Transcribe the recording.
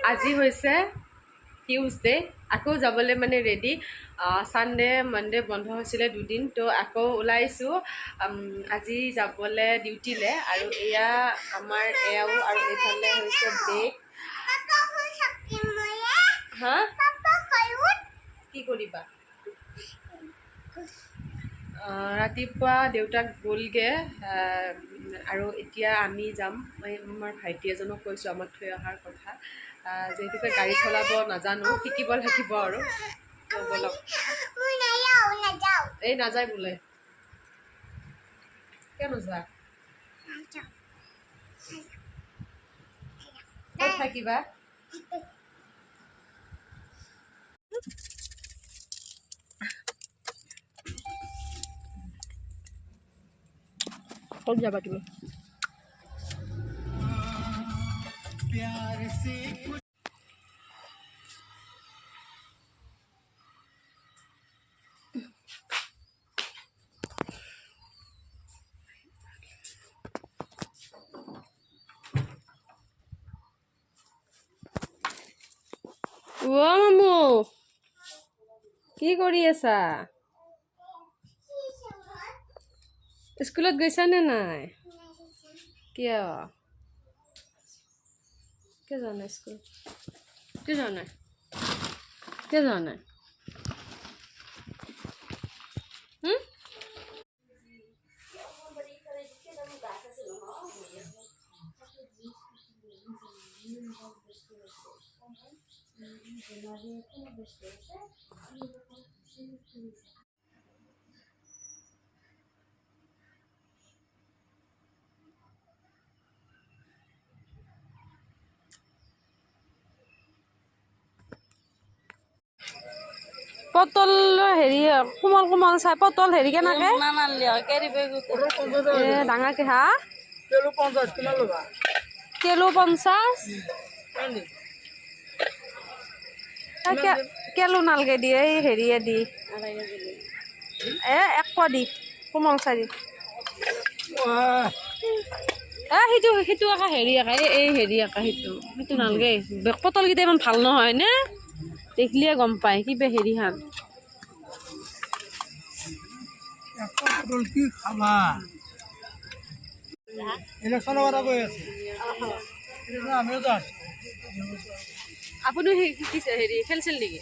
আজি হৈছে টিউজডে, আকৌ যাবলৈ মানে ৰেডি। ছানডে মানডে বন্ধ হৈছিলে দুদিন, তো আকৌ ওলাইছোঁ আজি যাবলৈ ডিউটিলৈ। আৰু এয়া আমাৰ এয়াও, আৰু এইফালে হৈছে বেগ। হা কি কৰিবা? ৰাতিপুৱা দেউতাক গ'লগৈ আৰু এতিয়া আমি যাম। মই আমাৰ ভাইটি এজনক কৈছোঁ আমাক থৈ অহাৰ কথা, যিহেতুকে গাড়ী চলাব নাজানো, শিকিব লাগিব আৰু। ব'লক। এই নাযায় বোলে। কিয় নোযোৱা? ক'ত থাকিবা? ক'ত যাবা তুমি? মামু কি কৰি আছা? স্কুলত গৈছানে নাই? কিয় কিয় যোৱা নাই স্কুল? কিয় যোৱা নাই? কিয় যোৱা নাই? পটল হেৰি কোমল কোমল চাই পটল হেৰি কেনেকে ডাঙৰকে? হা কিলো 50 কিলো নালগে দি এই হেৰিয়ে দি এক পোৱা দি কোমল চাৰি সেইটো আকৌ হেৰি এই হেৰি সেইটো নালগে। পটলকেইটা ইমান ভাল নহয় নে? দেখিলে গম পায় কিবা হেৰি খান। কি খাবা? আপুনি শিকিছে হেৰি খেলছিল নেকি?